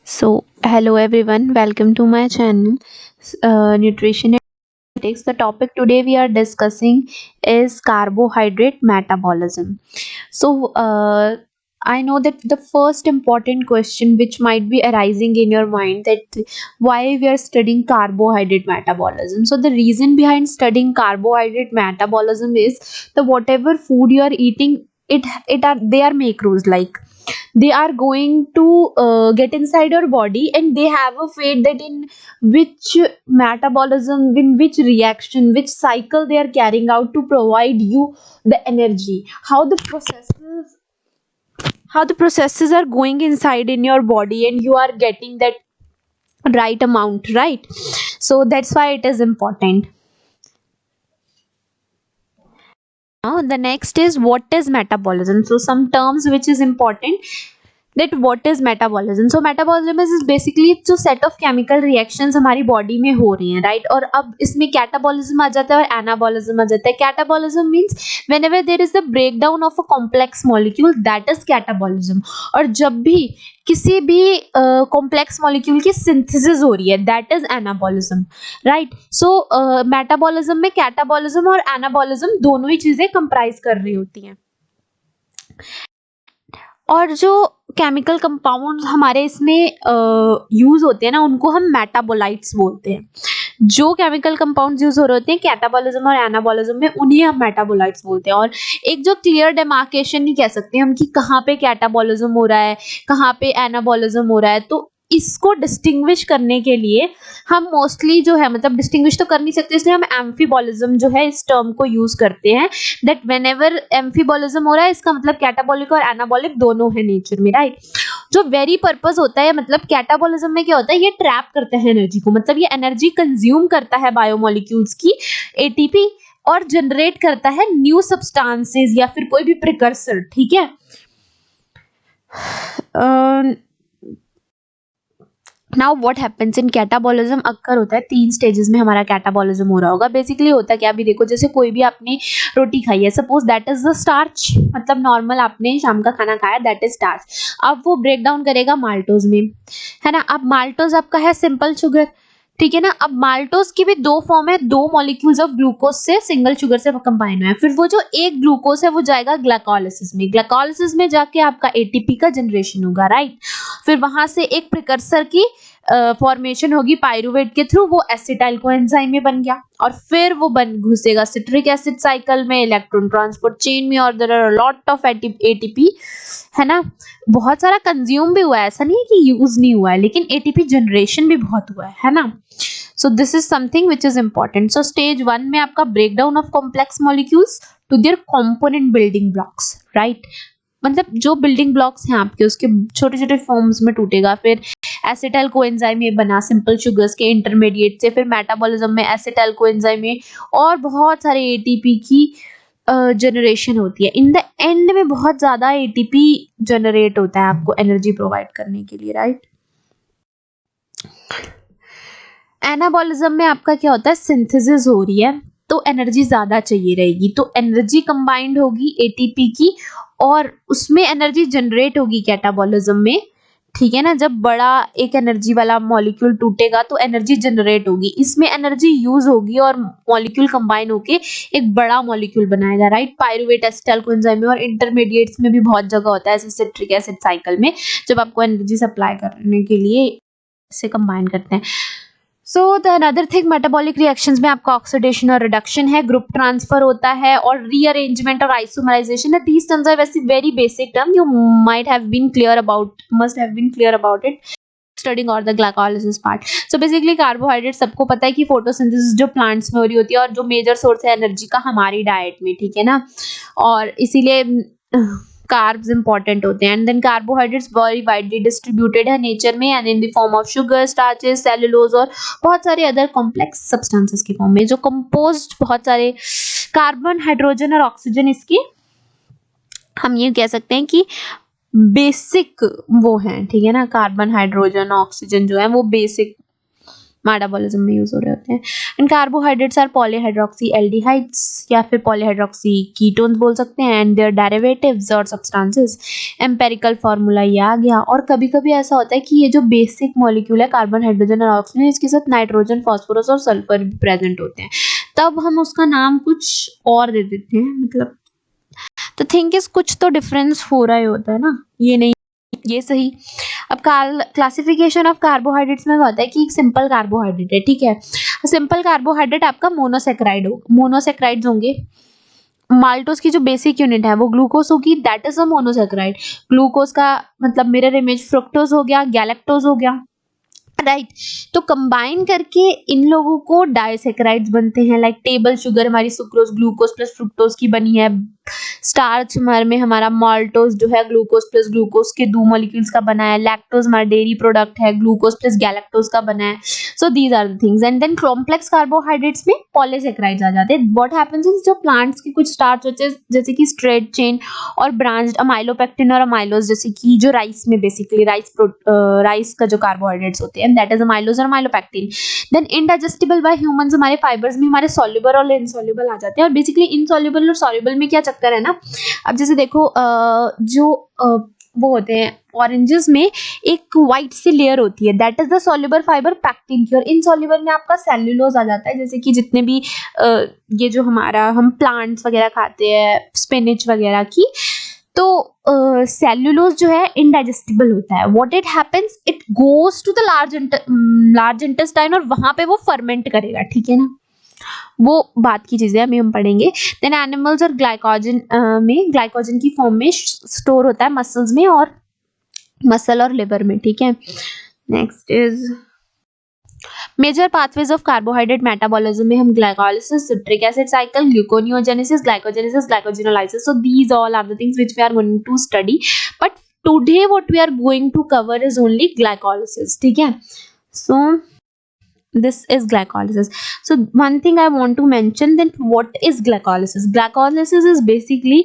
Hello everyone, welcome to my channel, Nutrition and Genetics. The topic today we are discussing is carbohydrate metabolism. So, I know that the first important question which might be arising in your mind that why we are studying carbohydrate metabolism. So, the reason behind studying carbohydrate metabolism is the whatever food you are eating, it are they are macros, like they are going to get inside your body, and they have a fate that in which metabolism, in which reaction, which cycle they are carrying out to provide you the energy, how the processes are going inside in your body, and you are getting that right amount, right? So that's why it is important. Now the next is what is metabolism. So some terms which is important, that what is metabolism. So metabolism is basically जो set of chemical reactions हमारी body में हो रही हैं, right? और अब इसमें catabolism आ जाता है और एनाबॉलिज्म आ जाता है. Catabolism means whenever there is the breakdown of a complex molecule, that is catabolism. और जब भी किसी भी कॉम्प्लेक्स मॉलिक्यूल की सिंथेसिस हो रही है, that is anabolism, right? So metabolism में कैटाबॉलिज्म और एनाबॉलिज्म दोनों ही चीजें कंप्राइज कर रही होती हैं. और जो केमिकल कंपाउंड्स हमारे इसमें यूज होते हैं ना, उनको हम मेटाबोलाइट्स बोलते हैं. जो केमिकल कंपाउंड्स यूज हो रहे होते हैं कैटाबॉलिज्म और एनाबॉलिज्म में, उन्हें हम मेटाबोलाइट्स बोलते हैं. और एक जो क्लियर डेमार्केशन नहीं कह सकते हम कि कहाँ पे कैटाबॉलिज्म हो रहा है, कहाँ पे एनाबॉलिज्म हो रहा है. तो इसको डिस्टिंग्विश करने के लिए हम मोस्टली जो है, मतलब डिस्टिंग्विश तो कर नहीं सकते, इसलिए हम एम्फीबॉलिज्म जो है इस टर्म को यूज करते हैं. दैट व्हेनेवर एम्फीबॉलिज्म हो रहा है, इसका मतलब कैटाबॉलिक और एनाबॉलिक दोनों है नेचर में, राइट? जो वेरी पर्पस होता है, मतलब कैटाबॉलिज्म में क्या होता है, ये ट्रैप करता है एनर्जी को, मतलब ये एनर्जी कंज्यूम करता है बायोमोलिक्यूल्स की, एटीपी, और जनरेट करता है न्यू सब्सटेंसेस या फिर कोई भी प्रिकर्सर, ठीक है? Now what happens in catabolism. Occur होता है 3 स्टेजेस में हमारा कैटाबॉलिज्म हो रहा होगा. बेसिकली होता क्या, अभी देखो जैसे कोई भी आपने रोटी खाई है, suppose that is the starch, मतलब नॉर्मल आपने शाम का खाना खाया, दैट इज स्टार्च. अब वो ब्रेक डाउन करेगा माल्टोज में, है ना? अब माल्टोज आपका है सिंपल शुगर, ठीक है ना? अब माल्टोज की भी दो फॉर्म है, दो मॉलिक्यूल्स ऑफ ग्लूकोज से सिंगल शुगर से कंबाइन हुए हैं. फिर वो जो एक ग्लूकोज है वो जाएगा ग्लाइकोलाइसिस में, ग्लाइकोलाइसिस में जाके आपका एटीपी का जनरेशन होगा, राइट? फिर वहां से एक प्रिकर्सर की फॉर्मेशन होगी पायरुवेट के थ्रू, वो एसिटाइल कोएंजाइम में बन गया, और फिर वो बन घुसेगा सिट्रिक एसिड साइकिल में, इलेक्ट्रॉन ट्रांसपोर्ट चेन में, और there are lot of ATP, है ना? बहुत सारा कंज्यूम भी हुआ है, ऐसा नहीं है कि यूज नहीं हुआ है, लेकिन एटीपी जनरेशन भी बहुत हुआ है ना? So this is something which is important. So stage 1 में आपका breakdown of complex molecules to their component building blocks, right? मतलब जो बिल्डिंग ब्लॉक्स हैं आपके, उसके छोटे छोटे फॉर्म्स में टूटेगा. फिर एसिटाइल कोएंजाइम में बना सिंपल शुगर्स के इंटरमीडिएट से, फिर मेटाबॉलिज्म में एसिटाइल कोएंजाइम में और बहुत सारे एटीपी की जनरेशन होती है. इन द एंड में बहुत ज्यादा एटीपी जनरेट होता है आपको एनर्जी प्रोवाइड करने के लिए, राइट? एनाबॉलिज्म में आपका क्या होता है, सिंथेसिस हो रही है तो एनर्जी ज्यादा चाहिए रहेगी, तो एनर्जी कंबाइंड होगी एटीपी की, और उसमें एनर्जी जनरेट होगी कैटाबॉलिज्म में, ठीक है ना? जब बड़ा एक एनर्जी वाला मॉलिक्यूल टूटेगा तो एनर्जी जनरेट होगी, इसमें एनर्जी यूज होगी और मॉलिक्यूल कंबाइन होके एक बड़ा मॉलिक्यूल बनाएगा, राइट? पायरुवेट एसिटाइल कोएंजाइम में और इंटरमीडिएट्स में भी बहुत जगह होता है, ऐसे सिट्रिक एसिड साइकिल में, जब आपको एनर्जी सप्लाई करने के लिए से कंबाइन करते हैं. So the another thing, metabolic reactions में आपका ऑक्सीडेशन और रिडक्शन है, ग्रुप ट्रांसफर होता है, और रीअरेंजमेंट और आइसोमराइजेशन है. दीज टर्म्स आर वैसे very basic term, you might have been clear about, must have been clear about it studying और the glycolysis part. So basically carbohydrate सबको पता है कि फोटोसिंथेसिस जो प्लांट्स में हो रही होती है, और जो मेजर सोर्स है एनर्जी का हमारी डाइट में, ठीक है ना? और इसीलिए कार्ब्स इंपॉर्टेंट होते हैं. And then carbohydrates very widely distributed है नेचर में, and in the form of sugar, starches, cellulose और बहुत सारे अदर कॉम्प्लेक्स सब्सटेंसेस के फॉर्म में, जो कंपोज्ड बहुत सारे कार्बन, हाइड्रोजन और ऑक्सीजन, इसकी हम ये कह सकते हैं कि बेसिक वो हैं, ठीक है ना? कार्बन, हाइड्रोजन, ऑक्सीजन जो है वो बेसिक मेटाबॉलिज्म में यूज हो रहे होते हैं। And carbohydrates are polyhydroxy aldehydes या फिर पॉलीहाइड्रोक्सी कीटोन्स बोल सकते हैं, एंड देयर डेरिवेटिव्स और सब्सटेंसेस। एम्पेरिकल फार्मूला ये आ गया। और कभी कभी ऐसा होता है कि ये जो बेसिक मॉलिक्यूल है कार्बन, हाइड्रोजन और ऑक्सीजन, इसके साथ नाइट्रोजन, फास्फोरस और सल्फर भी प्रेजेंट होते हैं, तब हम उसका नाम कुछ और दे देते हैं। मतलब तो थिंक इज कुछ तो डिफरेंस हो रहा ही होता है ना, ये नहीं ये सही। अब क्लासिफिकेशन ऑफ कार्बोहाइड्रेट्स में होता है कि एक सिंपल कार्बोहाइड्रेट है, ठीक है। सिंपल कार्बोहाइड्रेट आपका मोनोसेक्राइड हो, मोनोसेक्राइड्स होंगे। माल्टोस की जो बेसिक यूनिट है वो ग्लूकोज होगी, that is a monosaccharide. Glucose का मतलब मिरर इमेज फ्रुक्टोज हो गया, गैलेक्टोज हो गया, राइट। तो कंबाइन करके इन लोगों को डाइसेक्राइड्स बनते हैं। लाइक टेबल शुगर हमारी सुक्रोज ग्लूकोज प्लस फ्रुक्टोज की बनी है। स्टार्च हमारे में हमारा माल्टोज जो है ग्लूकोज प्लस ग्लूकोज के 2 मॉलिक्यूल्स का बना है। लैक्टोज हमारा डेयरी प्रोडक्ट है, ग्लूकोज प्लस गैलेक्टोज का बना है। So these are the things. And then complex carbohydrates में पॉलीसेक्राइड्स आ जाते हैं। व्हाट हैपेंस इज जो प्लांट्स के कुछ स्टार्च होते हैं जैसे कि स्ट्रेट चेन और ब्रांच्ड अमाइलोपेक्टिन और अमाइलोज, जैसे कि जो राइस में बेसिकली राइस का जो कार्बोहाइड्रेट्स होते हैं दैट इज अमाइलोज और amylopectin. Then indigestible by humans, हमारे फाइबर्स में हमारे सॉल्युबल और इनसॉल्युबल आ जाते हैं। और बेसिकली इनसॉल्युबल और सॉल्युबल में क्या चक्कर है ना, अब जैसे देखो वो होते हैं ऑरेंजेस में एक व्हाइट सी लेयर होती है, that is the soluble fibre pectin की। और इनसॉल्युबल में आपका सेल्यूलोज आ जाता है, जैसे कि जितने भी ये जो हमारा हम प्लांट्स वगैरह खाते हैं स्पिनच वगैरह की, तो सेल्यूलोज जो है इनडाइजेस्टिबल होता है। What it happens, it goes to the large intestine और वहां पे वो फर्मेंट करेगा, ठीक है ना। वो बात की चीजें अभी हम पढ़ेंगे। देन एनिमल्स और ग्लाइकोजन में ग्लाइकोजन की फॉर्म में स्टोर होता है मसल्स में और मसल और लिवर में, ठीक है। Next is major pathways of carbohydrate metabolism में हम glycolysis, citric acid cycle, gluconeogenesis, glycogenesis, glycogenolysis. So these all are the things which we are going to study, but today what we are going to cover is only glycolysis, ठीक है। So this is glycolysis. So one thing I want to mention, that what is glycolysis. Glycolysis is basically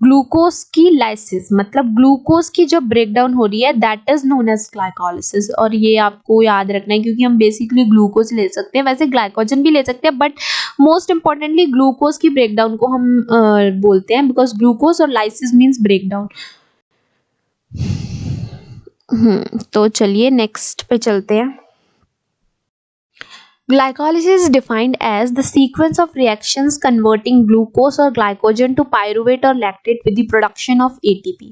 glucose की lysis, मतलब glucose की जो breakdown हो रही है that is known as glycolysis. और ये आपको याद रखना है क्योंकि हम बेसिकली ग्लूकोज ले सकते हैं, वैसे ग्लाइकोजन भी ले सकते हैं, बट मोस्ट इंपॉर्टेंटली ग्लूकोज की ब्रेकडाउन को हम बोलते हैं, बिकॉज ग्लूकोज और लाइसिस मीन्स ब्रेकडाउन। तो चलिए नेक्स्ट पे चलते हैं। Glycolysis is defined as the sequence of reactions converting glucose or glycogen to pyruvate or lactate with the production of ATP.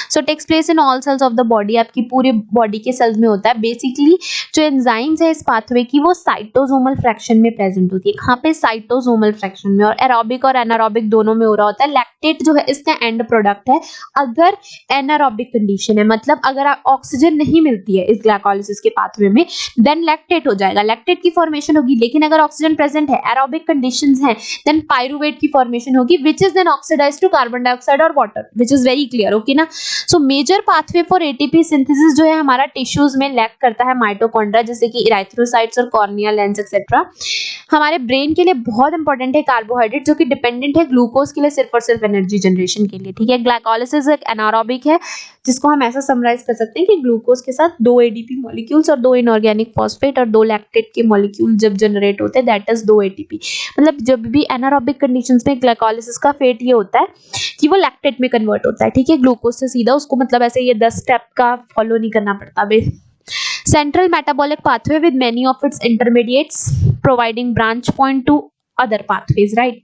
So takes place in all cells of the body. आपकी पूरे body के sales में होता है। Basically जो enzymes है इस pathway की वो साइटोसोमल फ्रैक्शन में प्रेजेंट होती है। कहाँ पे? साइटोसोमल फ्रैक्शन में। और एरोबिक और एनारोबिक दोनों में हो रहा होता है। लैक्टेट जो है इसका एंड प्रोडक्ट है अगर एनारोबिक कंडीशन है, मतलब अगर ऑक्सीजन नहीं मिलती है इस ग्लाइकोलाइसिस के पाथवे में, देन लैक्टेट हो जाएगा, लैक्टेट की फॉर्मेशन होगी। लेकिन अगर ऑक्सीजन प्रेजेंट है, एरोबिक कंडीशंस हैं, देन पाइरुवेट की फॉर्मेशन होगी which is then oxidised to carbon dioxide और water, which is very clear, okay ना। So major pathway for ATP synthesis जो है हमारा टिश्यूज में लैक करता है माइटोकॉन्ड्रिया, जैसे कि इराइथ्रोसाइट्स और कॉर्निया लेंस एक्सेट्रा। हमारे ब्रेन के लिए बहुत इंपॉर्टेंट है कार्बोहाइड्रेट, जो कि डिपेंडेंट है ग्लूकोज के लिए सिर्फ और सिर्फ एनर्जी जनरेशन के लिए, ठीक है। ग्लाइकोलाइसिस एक एनारोबिक है, जिसको हम ऐसा समराइज कर सकते हैं कि ग्लूकोज के साथ 2 एडीपी मॉलिक्यूल्स और 2 इनऑर्गेनिक फॉस्फेट और 2 लैक्टेट के मॉलिक्यूल जब जनरेट होते हैं दैट इज 2 एटीपी। मतलब जब भी एनारोबिक कंडीशंस में ग्लाइकोलाइसिस का फेट ये होता है कि वो लैक्टेट में कन्वर्ट होता है, ठीक है, ग्लूकोज से सीधा। उसको मतलब ऐसे ये 10 स्टेप का फॉलो नहीं करना पड़ता बे। Central metabolic pathway with many of its intermediates providing branch point to other pathways, right?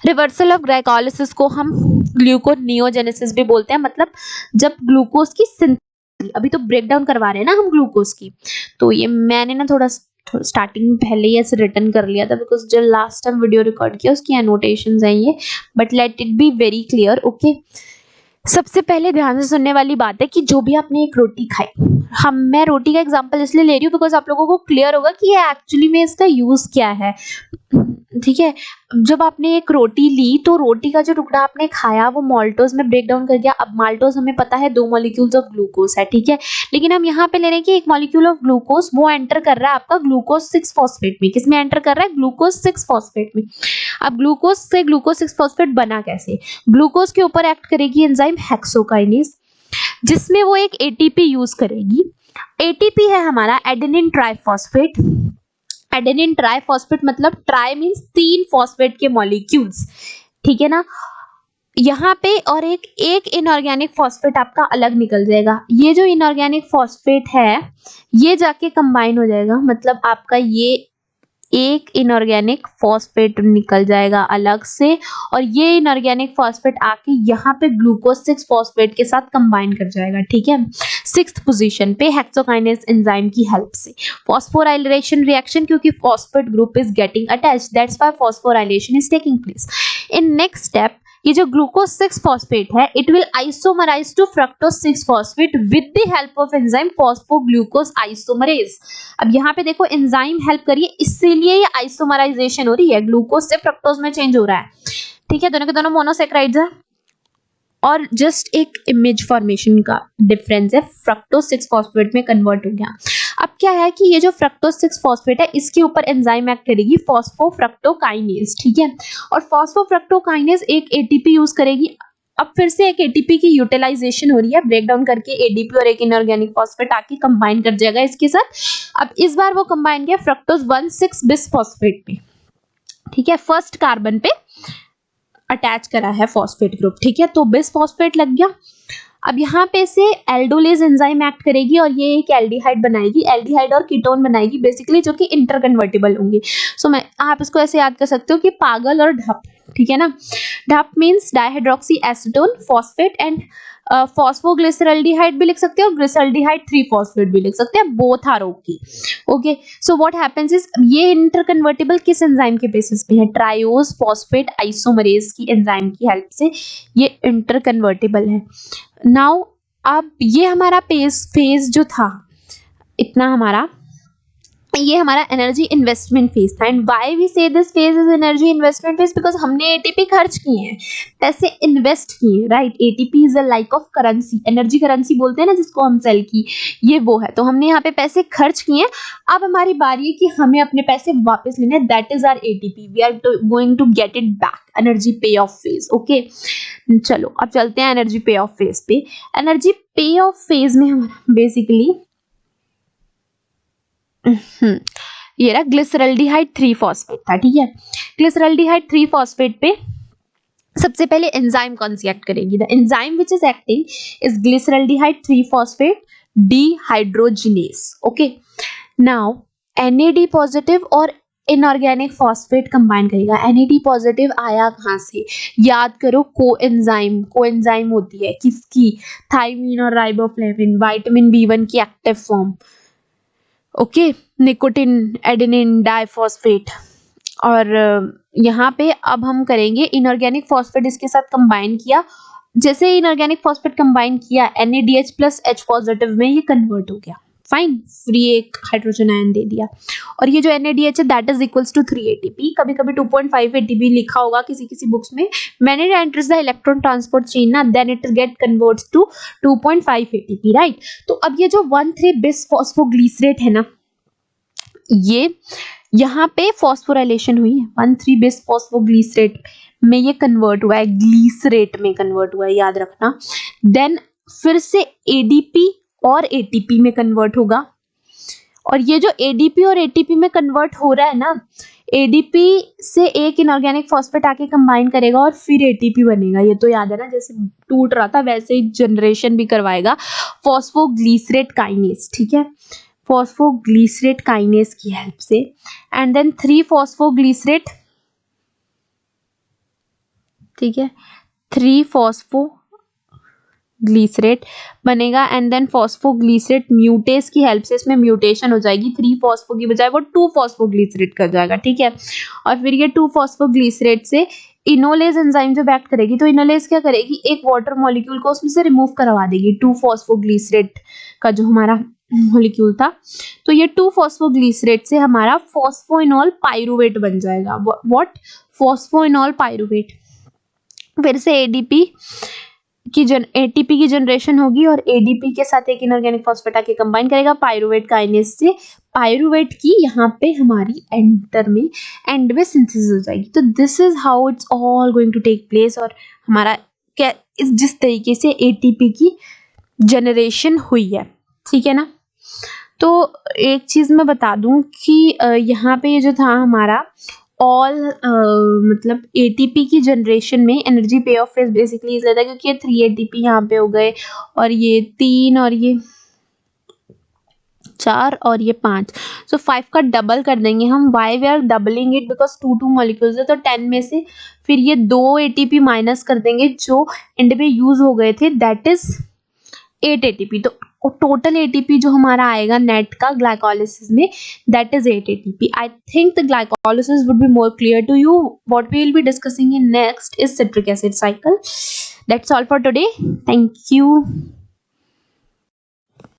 Reversal of glycolysis को हम ग्लूकोनियोजेनेसिस भी बोलते हैं, मतलब जब ग्लूकोज की सिंथेसिस, अभी तो ब्रेकडाउन करवा रहे हैं ना हम ग्लूकोज की, तो ये मैंने ना थोड़ा स्टार्टिंग पहले ही ऐसे रिटर्न कर लिया था बिकॉज जो लास्ट टाइम वीडियो रिकॉर्ड किया उसकी एनोटेशंस हैं ये, but let it be very clear, okay. सबसे पहले ध्यान से सुनने वाली बात है कि जो भी आपने एक रोटी खाई, मैं रोटी का एग्जांपल इसलिए ले रही हूँ बिकॉज आप लोगों को क्लियर होगा कि ये एक्चुअली में इसका यूज क्या है, ठीक है। जब आपने एक रोटी ली तो रोटी का जो टुकड़ा आपने खाया वो माल्टोज में ब्रेक डाउन कर गया। अब माल्टोज हमें पता है 2 मॉलिक्यूल्स ऑफ ग्लूकोज है, ठीक है, लेकिन हम यहाँ पे ले रहे हैं कि एक मॉलिक्यूल ऑफ ग्लूकोज वो एंटर कर रहा है आपका ग्लूकोज 6 फॉस्फेट में। किसमें एंटर कर रहा है? ग्लूकोज 6 फॉस्फेट में। अब ग्लूकोज से ग्लूकोज 6 फॉस्फेट बना कैसे? ग्लूकोज के ऊपर एक्ट करेगी एंजाइम हेक्सोकाइनेज, जिसमें वो एक एटीपी यूज करेगी एटीपी है हमारा एडेनिन ट्राइफॉस्फेट। एडेनिन ट्राइफॉस्फेट मतलब ट्राई मीन्स 3 फॉस्फेट के मॉलिक्यूल्स, ठीक है ना। यहाँ पे और एक इनऑर्गेनिक फॉस्फेट आपका अलग निकल जाएगा। ये जो इनऑर्गेनिक फॉस्फेट है ये जाके कंबाइन हो जाएगा, मतलब आपका ये एक इनऑर्गेनिक फॉस्फेट निकल जाएगा अलग से, और ये इनऑर्गेनिक फॉस्फेट आके यहाँ पे ग्लूकोज 6 फॉस्फेट के साथ कंबाइन कर जाएगा, ठीक है। 6th पोजीशन पे हेक्सोकाइनेज एंजाइम की हेल्प से फॉस्फोराइलेशन रिएक्शन, क्योंकि phosphate group is getting attached, that's why phosphorylation is taking place. In next step ये जो ग्लूकोज 6 फॉस्फेट है it will isomerise to fructose 6 phosphate with the help of enzyme phosphoglucose isomerase. अब यहाँ पे देखो enzyme help करिए, इसीलिए ये आइसोमराइजेशन हो रही है, ग्लूकोज से फ्रक्टोज में चेंज हो रहा है, ठीक है। दोनों के दोनों मोनोसैकेराइड्स है और जस्ट एक इमेज फॉर्मेशन का डिफरेंस है, फ्रक्टोज 6 फॉस्फेट में कन्वर्ट हो गया। अब क्या है कि ये जो फ्रक्टोज 6 फॉस्फेट है इसके ऊपर एंजाइम एक्ट करेगी फॉस्फोफ्रक्टोकाइनेज, ठीक है। और फॉस्फोफ्रक्टोकाइनेज एक एटीपी यूज करेगी। अब फिर से एक एटीपी की यूटिलाइजेशन हो रही है, ब्रेक डाउन करके एडीपी और एक इनऑर्गेनिक फॉस्फेट आके कंबाइन कर जाएगा इसके साथ। अब इस बार वो कंबाइन किया फ्रक्टोज 1,6 बिस फॉस्फेट पे, ठीक है। फर्स्ट कार्बन पे अटैच करा है फॉस्फेट ग्रुप, ठीक है, तो बिस फॉस्फेट लग गया। अब यहाँ पे से एल्डोलेज एंजाइम एक्ट करेगी और ये एक एल्डिहाइड बनाएगी, एल्डिहाइड और कीटोन बनाएगी बेसिकली, जो कि इंटरकन्वर्टिबल होंगे। सो मैं आप इसको ऐसे याद कर सकते हो कि पागल और ढप, ठीक है ना। DHAP means dihydroxy acetone phosphate and phosphoglyceraldehyde भी लिख सकते हो, ग्लिसरल्डिहाइड 3 फॉस्फेट भी लिख सकते हैं, both are okay. Okay, so what happens is ये इंटरकन्वर्टिबल किस एंजाइम के बेसिस पे है, ट्राइओज फॉस्फेट आइसोमरेज की एंजाइम की हेल्प से ये इंटरकन्वर्टिबल है। नाउ अब ये हमारा फेज जो था इतना हमारा, ये हमारा एनर्जी इन्वेस्टमेंट फेज था। एंड व्हाई वी से this phase is energy investment phase, because हमने एटीपी खर्च किए हैं, पैसे इन्वेस्ट किए, right. ATP is a like of currency, energy currency बोलते हैं ना जिसको हम सेल की, ये वो है। तो हमने यहाँ पे पैसे खर्च किए, अब हमारी बारी है कि हमें अपने पैसे वापस लेने, that is our ATP, we are going to get it back, energy pay off phase. Okay, चलो अब चलते हैं एनर्जी पे ऑफ फेज पे। एनर्जी पे ऑफ फेज में हमारा बेसिकली ये रहा ग्लिसरल्डिहाइड 3 फॉस्फेट था, ठीक है। ग्लिसरल्डिहाइड 3 फॉस्फेट पे सबसे पहले एंजाइम कौन सी एक्ट करेगी, the enzyme which is acting is glyceraldehyde 3 phosphate dehydrogenase. Okay, now NAD positive और इनऑर्गेनिक फॉस्फेट कंबाइन करेगा। NAD पॉजिटिव आया कहाँ से, याद करो, कोएंजाइम होती है किसकी, थायमीन और राइबोफ्लेविन, विटामिन B1 की active form. Okay, nicotine adenine diphosphate. और यहाँ पे अब हम करेंगे इनऑर्गेनिक फॉस्फेट इसके साथ कंबाइन किया, जैसे इनऑर्गेनिक फॉस्फेट कंबाइन किया NADH प्लस H पॉजिटिव में ये कन्वर्ट हो गया, फाइन, फ्री एक हाइड्रोजन आयन दे दिया। और ये जो NADH है that is equals to 3 ATP, कभी कभी 2.5 ATP लिखा होगा किसी किसी बुक्स में। when it enters the electron transport chain ना, then it get converts to 2.5 ATP, right. तो अब ये जो 1,3 बिस फॉस्फोग्लिसरेट है ना, ये यहाँ पे फॉस्फोराइलेशन हुई है, 1,3 बिस फॉस्फोग्लिसरेट में ये कन्वर्ट हुआ है, ग्लीसरेट में कन्वर्ट हुआ है, याद रखना। देन फिर से ADP और ATP में कन्वर्ट होगा, और ये जो ADP और ATP में कन्वर्ट हो रहा है ना, ADP से एक इनऑर्गेनिक फॉस्फेट आके कंबाइन करेगा और फिर ATP बनेगा, ये तो याद है ना, जैसे टूट रहा था वैसे ही जनरेशन भी करवाएगा फॉस्फोग्लिसरेट काइनेज, ठीक है, फॉस्फोग्लिसरेट काइनेज की हेल्प से। एंड देन 3 फॉस्फोग्लिसरेट, ठीक है, 3 फॉस्फोग्लिसरेट बनेगा। एंड देन फॉस्फोग्लिसरेट म्यूटेस की हेल्प से इसमें म्यूटेशन हो जाएगी, 3 फॉस्फो की बजाय वो 2 फॉस्फोग्लिसरेट कर जाएगा, ठीक है। और फिर ये 2 फॉस्फोग्लिसरेट से इनोलेज एंजाइम जब एक्ट करेगी तो इनोलेज क्या करेगी, एक वाटर मॉलिक्यूल को उसमें से रिमूव करवा देगी, 2 फॉस्फोग्लिसरेट का जो हमारा मॉलिक्यूल था। तो ये 2 फॉस्फोग्लिसरेट से हमारा फॉस्फोइनोल पाइरुवेट बन जाएगा। What, phosphoenol pyruvate. फिर से ATP की जनरेशन होगी और ADP के साथ एक इनऑर्गेनिक फॉस्फेट आके कंबाइन करेगा पाइरुवेट काइनेज से, पाइरुवेट की यहाँ पे हमारी एंड में सिंथेसिस हो जाएगी। तो this is how it's all going to take place, और हमारा क्या जिस तरीके से ATP की जनरेशन हुई है, ठीक है ना। तो एक चीज़ मैं बता दूँ कि यहाँ पे ये जो था हमारा ऑल मतलब एटीपी की जनरेशन में energy pay of is basically इसलिए था क्योंकि ये 3 एटीपी यहाँ पे हो गए और ये 3 और ये 4 और ये 5, सो 5 का डबल कर देंगे हम। Why we are doubling it, because 2 molecules है, तो 10 में से फिर ये 2 एटीपी माइनस कर देंगे जो एंड में यूज़ हो गए थे, दैट इज़ 8 एटीपी। तो टोटल एटीपी जो हमारा आएगा नेट का ग्लाइकोलाइसिस में, that is 8 ATP. I think the glycolysis would be more clear to you. What we will be discussing in next is citric acid cycle. That's all for today. Thank you.